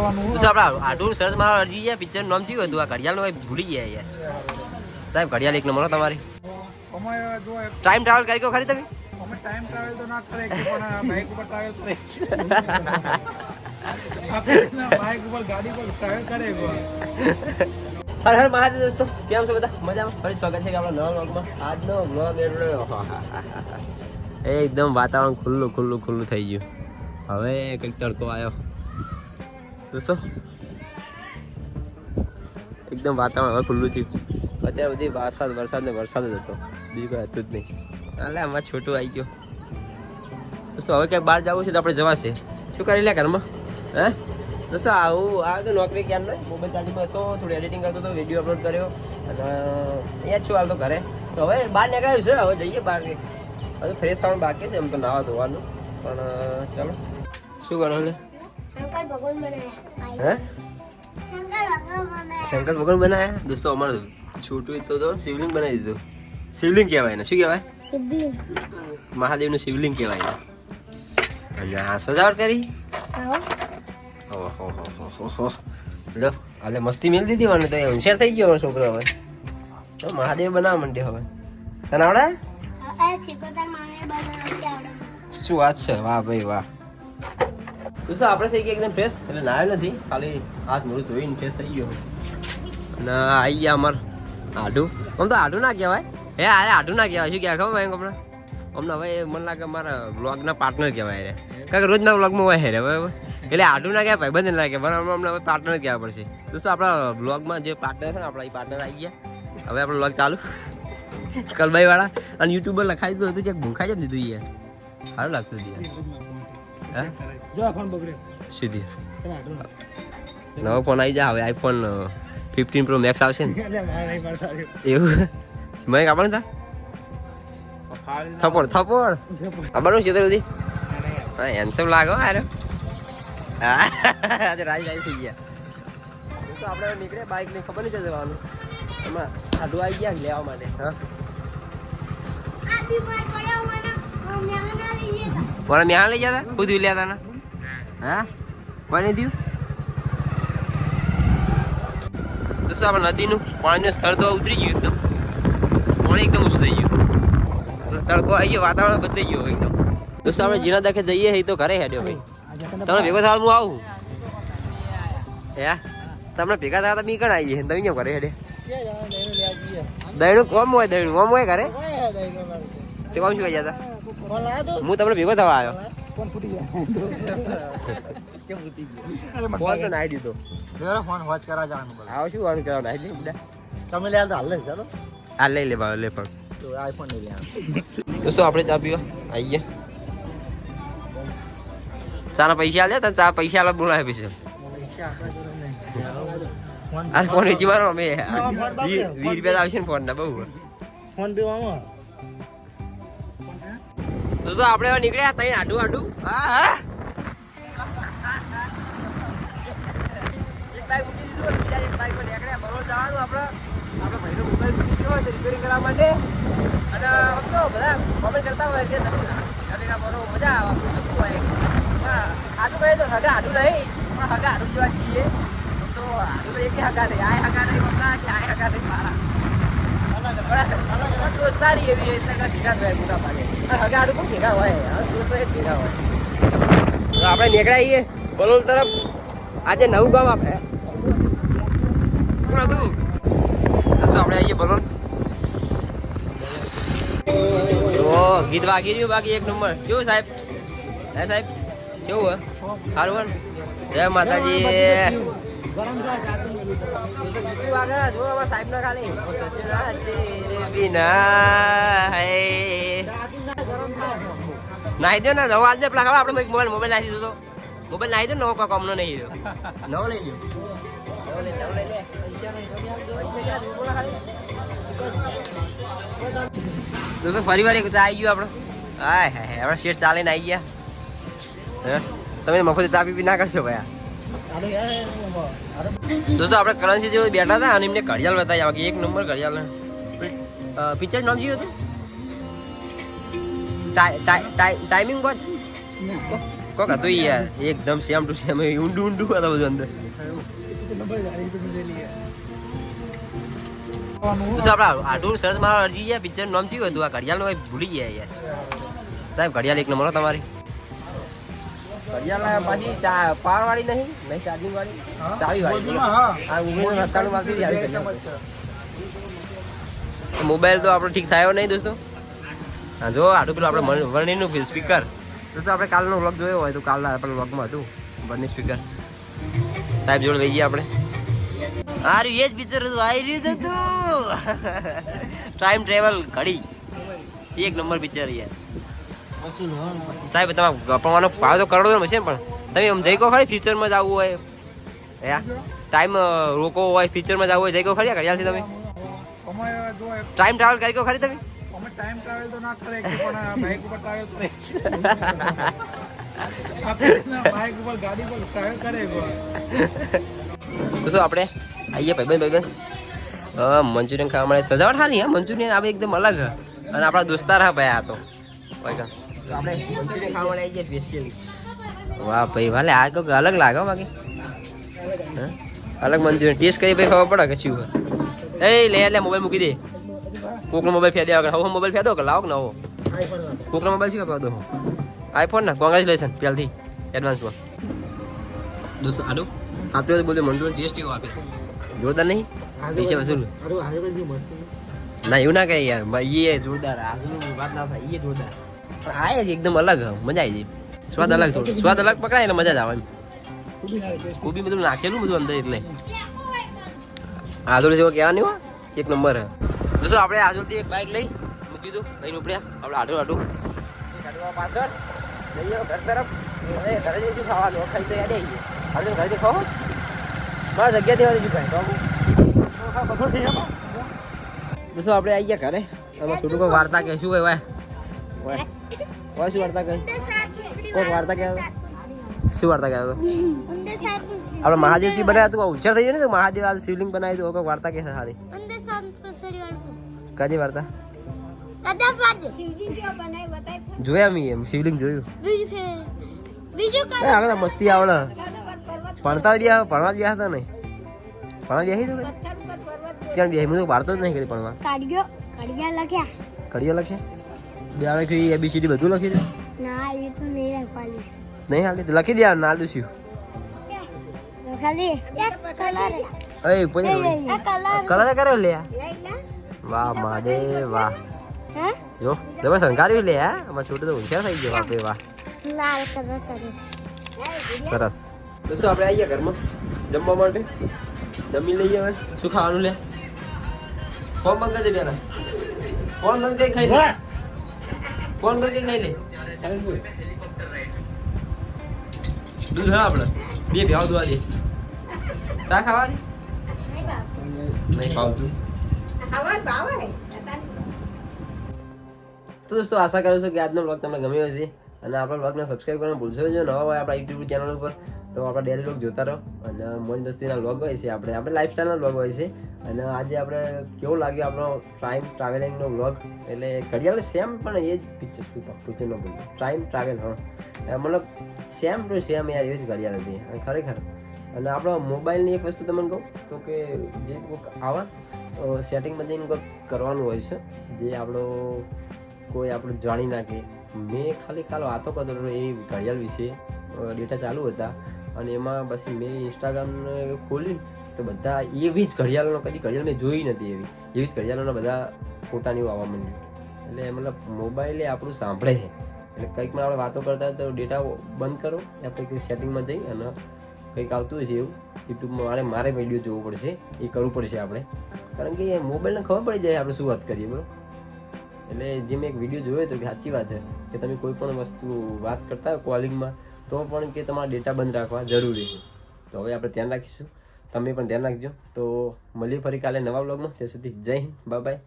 આપડા આટલું સરસ મારા અરજી છે પિક્ચર નામ થયું હતું આ ઘડિયાળ નું ભૂલી ગયા યાર સાહેબ ઘડિયાળ એક નંબર તમારી ટાઈમ ટ્રાવેલ કરી ગયો ખરી તમે ટાઈમ ટ્રાવેલ તો ના કરે પણ બાઇક ઉપર ટ્રાવેલ કરે બાઇક ઉપર ગાડી પર ટ્રાવેલ કરે હર હર મહાદેવ દોસ્તો કેમ છો બધા મજામાં ફરી સ્વાગત છે કે આપણા નવા વ્લોગમાં આજનો વ્લોગ એકદમ વાતાવરણ ખુલ્લું થઈ ગયું હવે કંઈક તડકો આવ્યો દોસ્તો એકદમ વાતાવરણ હવે ખુલ્લું થયું અત્યાર બધી વરસાદ જ હતો બીજું કંઈ હતું જ નહીં એટલે આમાં છોટું આવી ગયો દોસ્તો હવે ક્યાંક બહાર જવું છે તો આપણે જવાશે શું કરી લે ઘરમાં હે દોસ્તો આ તો નોકરી ક્યાં નહીં મોબાઈલ ચાર્જિંગમાં હતો થોડું એડિટિંગ કરતો હતો વિડીયો અપલોડ કર્યો અને અહીંયા જ છું હાલ તો ઘરે તો હવે બહાર નીકળાયું છે હવે જઈએ બહાર હવે ફ્રેશ થવાનું બાકી છે એમ તો નાવા ધોવાનું પણ ચાલો શું કરો એટલે હે શંકર ભગવાન બનાવ્યા દોસ્તો અમારે છોટું તો શિવલિંગ બનાવી દીધું શિવલિંગ કહેવાય ને શું કહેવાય મહાદેવનું શિવલિંગ કહેવાય અને આ સજાવટ કરી લો આજે મસ્તી મેળ દીધી મને તો એ હોશિયાર થઈ ગયો અમારો છોકરો હવે તો મહાદેવ બનાવવા માંડ્યો હવે તને આવડે શું વાત છે વાહ ભાઈ વાહ દોસ્તો આપણે થઈ ગયા એકદમ ફ્રેશ એટલે નાયો નથી ખાલી હાથ મોઢું ધોઈને ફ્રેશ થઈ ગયો અને આવી ગયા અમાર આઢું આમ તો આઢું ના કહેવાય હે અરે આઢું ના કહેવાય શું કહેવાય ખબર હમણાં અમને હવે મને લાગે મારા બ્લોગના પાર્ટનર કહેવાય રે કારણ કે રોજના બ્લોગમાં હોય રે બરાબર એટલે આઢું ના કહેવાય ભાઈ બંધ લાગે બરાબર અમને હવે પાર્ટનર કહેવા પડશે દોસ્તો આપણા બ્લોગમાં જે પાર્ટનર છે ને આપણા એ પાર્ટનર આવી ગયા હવે આપણો બ્લોગ ચાલુ કલબાઈ વાળા અને યુટ્યુબર લખાઈ દીધું હતું ક્યાંક ભૂંખાઈ જ દીધું યાર સારું લાગતું હતું યાર જો ફોન બગડ્યો સુધી નવો ફોન આવી જાય હવે આઈફોન 15 પ્રો મેક્સ આવશે ને એવું મેં કાપણ તા થપોડ આબાનું છે બધી હા હેન્ડસમ લાગો આરે આજે રાજ થઈ ગયા તો આપણે નીકળે બાઇક ની ખબર નહીં જવાનું એમાં આડું આવી ગયા લેવા માટે હા મને મેહાણ લઈ ગયા હતા ખુદ લ્યા હતા ને હા કોને દીધું દોસ્તો આપણે નદીનું પાણીનું સ્તર તો ઉતરી ગયું એકદમ પાણી એકદમ ઓછું થઈ ગયું તડકો આવી ગયો વાતાવરણ બદલાઈ ગયો એકદમ દોસ્તો આપણે જીના દાખે જઈએ એ તો ઘરે હેડ્યો ભાઈ તમને ભેગો થવા હું આવું હે તમને ભેગા થવા મી કણ આવી તમે કેમ ઘરે હેડે દહીણું કોમ હોય ઘરે તે કોમ શું કહી જતા હું તમને ભેગો થવા આવ્યો ફોન તો નાઈ દીધો ફોન વોચ કરા જવાનું બોલ આવ શું વાનું કરવા નાઈ દીધું તમે લે હાલ લે ચાલો આ લઈ લે બાવ લે પણ તો આઈફોન લઈ લે દોસ્તો આપણે ચા પીવા આવી ગયા ચાના પૈસા આલે તને ચા પૈસા આલે બોલાય પછી અરે ફોન વેચી મારો અમે 20 રૂપિયા આવશે ને ફોન ના બહુ ફોન પીવામાં તો આપણે હવે નીકળ્યા તઈ આડું હા એક બાઈક મૂકી દીધું બીજા એક બાઈક પર નીકળ્યા બરોબર જવાનું આપણે ભાઈનો મોબાઈલ મૂકી દીધો હોય રિપેરિંગ કરવા માટે અને આમ તો બધા કોમેન્ટ કરતા હોય કે તમે ભેગા બરોબર મજા આવે જમવું હોય આટલું કહે તો હગા આડું નહીં પણ હગા આડું જેવા છીએ તો આડું તો એક હગા નહીં આ હગા નહીં બપલા કે આ હગા નહીં મારા દોસ્તારી એવી એટલે ભેગા જ હોય મોટા ભાગે હગા આડું પણ ભેગા હોય દોસ્તો એ જ ભેગા હોય તો આપણે નીકળાઈએ બલોલ તરફ આજે નવું ગામ આપણે શું હતું તો આપણે આવીએ બલોલ ઓ ગીત વાગી રહ્યું બાકી એક નંબર કેવું સાહેબ હે સાહેબ કેવું હે સારું હોય જય માતાજી સાહેબ ના ખાલી નાહી દો ને નવો આજે પેલા ખબર આપણે મોબાઈલ નાખી દીધો મોબાઈલ નાખી દો નવો કોઈ કામનો નહીં નવો લઈ લો દોસ્તો ફરી વાર એક આવી ગયું આપણે હા આપણે શેઠ ચાલીને આવી ગયા હે તમે મફત ચા પી ના કરશો ભાઈ દોસ્તો આપણે કરન્સી જેવું બેઠા હતા અને એમને ઘડિયાળ બતાવી આવે એક નંબર ઘડિયાળ પિક્ચર નામ જોયું હતું ટાઈમિંગ વોચ કોક હતું યાર એકદમ સેમ ટુ સેમ ઊંડું ઊંડું હતું બધું અંદર. તો આપડા આટલું સરસ મારો અરજી ગયા પિક્ચર નામ થયું હતું આ ઘડિયાળ નું ભૂલી ગયા યાર સાહેબ. ઘડિયાળ એક નંબર તમારી ઘડિયાળ પાછી પાવર વાળી નહીં ચાર્જિંગ વાળી ચાવી વાળી. આ ઉમેશ 97 આવતી હતી આવી ઘડિયાળ. મોબાઈલ તો આપણો ઠીક થયો નહીં દોસ્તો. હા જો આટલું પેલું આપણે વર્ણીનું સ્પીકર દોસ્તો આપણે કાલનો વ્લોગ જોયો હોય તો કાલના આપણે વ્લોગમાં હતું વર્ણી સ્પીકર સાહેબ જોડે લઈ ગયા આપણે. આ રહ્યું એ જ પિક્ચર આવી રહ્યું હતું ટાઈમ ટ્રેવલ ઘડી એક નંબર પિક્ચર યાર સાહેબ. તમારે ગપાવાનો ભાવ તો કરોડો છે પણ તમે આમ જઈ કહો ખરી ફ્યુચરમાં જવું હોય ટાઈમ રોકો હોય ફ્યુચરમાં જવું હોય જઈ કહો ખરી ઘડિયાળથી તમે ટાઈમ ટ્રાવેલ કરી કહો ખરી તમે. ટાઈમ ટ્રાવેલ તો ના કરે પણ બાઇક ઉપર ટ્રાવેલ કરે બાઇક ઉપર ગાડી પર ટ્રાવેલ કરે. તો શું આપણે આવીએ ભાઈબંધ મંચુરિયન ખાવા મળે સજાવટ સારી હા મંચુરિયન આપણે એકદમ અલગ અને આપણા દોસ્તાર હા ભાઈ આ તો આપણે મંચુરિયન ખાવા મળે આવી ગયા સ્પેશિયલી. વાહ ભાઈ વાલે આ કંઈક અલગ લાગે બાકી અલગ મંચુરિયન ટેસ્ટ કરી ભાઈ ખબર પડે કે શું એ લે લે મોબાઈલ મૂકી દે કોકનો મોબાઈલ ફેદે વગર હવે મોબાઈલ ફેદો કે લાવો કે નવો કોકનો મોબાઈલ શું ફેદો આઈફોન ને કોંગ્રેચ્યુલેશન પહેલથી એડવાન્સમાં દોસ્તો આડું આ તો બોલે મંચુરિયન ટેસ્ટ કેવો આપે જોરદાર નહીં પૈસા વસૂલ ના એવું ના કહે યાર એ જોરદાર આજનું વાત ના થાય એ જોરદાર પણ આ એકદમ અલગ મજા આવી જાય સ્વાદ અલગ થોડો સ્વાદ અલગ પકડાય એટલે મજા જ આવે કોબી બધું નાખેલું બધું અંદર એટલે આજોડ જેવો કહેવા નહીં હો એક નંબર દોસ્તો આપણે આજોડથી એક બાઇક લઈ મૂકી દીધું લઈને ઉપડ્યા આપણે આટું પાછળ જઈએ ઘર તરફ ઘરે જઈશું ખાવાનું ખાઈ તો યાદ આવી ગયું ઘરેથી ખાઓ મારા જગ્યા દેવા દીધું કાંઈ દોસ્તો આપણે આવી ગયા ઘરે આમાં છોટું કોઈ વાર્તા કહે શું કહેવાય શું વાર્તા કહે કોઈ વાર્તા કહેવાય શું વાર્તા કહેવાય આપણે મહાદેવજી બનાવ્યા તું ઉચ્ચાર થઈ જાય ને મહાદેવ આ શિવલિંગ બનાવી દો કોઈ વાર્તા કહે સારી કદી વાર્તા જોયા મી એમ શિવલિંગ જોયું આગળ મસ્તી આવડે ભણતા ભણવા ગયા હતા ને ભણવા બેસી તું ક્યાં બેસી હું તો વાર્તો જ નહીં કરી ભણવા કડિયા લખ્યા બે આવે કે ABCD બધું લખી દે નહીં હાલી તો લખી દે ના દુસ્યું કલર કર્યો લે વાહ મહાદેવ વાહ જો જબર શંકાર્યું લે અમારે છોટું તો હોશિયાર થઈ ગયો બાપરે વાહ સરસ દોસ્તો આપણે આવી ગયા ઘરમાં જમવા માટે જમી લઈએ હવે શું ખાવાનું લે કોણ બંધ કરી દે પેલા કોણ બંધ કરી ખાઈ લે કોણ બંધ કરી ખાઈ લે દૂધ હા આપણે બે ભેવ દુવા દે શા ખાવાની નહીં ખાવતું તો દોસ્તો આશા કરું છું કે આજનો બ્લોગ તમને ગમ્યો હશે અને આપણા બ્લોગને સબસ્ક્રાઈબ કરવાનું ભૂલશો જો નવા હોય આપણા યુટ્યુબ ચેનલ ઉપર તો આપણા ડેલી બ્લોગ જોતા રહો અને મોજ મસ્તીના બ્લોગ હોય છે આપણે લાઈફસ્ટાઈલના બ્લોગ હોય છે અને આજે આપણે કેવું લાગ્યું આપણો ટાઈમ ટ્રાવેલિંગનો બ્લોગ એટલે ઘડિયાળ સેમ પણ એ જ પિક્ચર શું પિક્ચર ન બોલું ટાઈમ ટ્રાવેલ મતલબ સેમ ટુ સેમ યાર એવી જ ઘડિયાળ હતી અને ખરેખર અને આપણો મોબાઈલની એક વસ્તુ તમને કહું તો કે જે કોઈક આવા સેટિંગમાં જઈને કોઈક કરવાનું હોય છે જે આપણો કોઈ આપણે જાણી નાખે મેં ખાલી વાતો કરતો હતો એ ઘડિયાળ વિશે ડેટા ચાલુ હતા અને એમાં પછી મેં ઇન્સ્ટાગ્રામને ખોલ્યું તો બધા એવી જ ઘડિયાળનો કદી ઘડિયાળ મેં જોઈ નથી એવી જ ઘડિયાળોના બધા ફોટાની આવવા માંડ્યું એટલે મતલબ મોબાઈલે આપણું સાંભળે છે એટલે કંઈક પણ આપણે વાતો કરતા હોય તો ડેટા બંધ કરો આપણે કંઈક સેટિંગમાં જઈ અને કંઈક આવતું હશે એવું યુટ્યુબમાં મારે વિડીયો જોવો પડશે એ કરવું પડશે આપણે કારણ કે મોબાઈલને ખબર પડી જાય આપણે શું વાત કરીએ બરાબર એટલે જે મેં એક વિડીયો જોયો હતો કે સાચી વાત છે કે તમે કોઈ પણ વસ્તુ વાત કરતા હોય કોલિંગમાં તો પણ કે તમારા ડેટા બંધ રાખવા જરૂરી છે તો હવે આપણે ધ્યાન રાખીશું તમે પણ ધ્યાન રાખજો તો મળીએ ફરી કાલે નવા બ્લોગમાં ત્યાં સુધી જય હિન્દ બાય બાય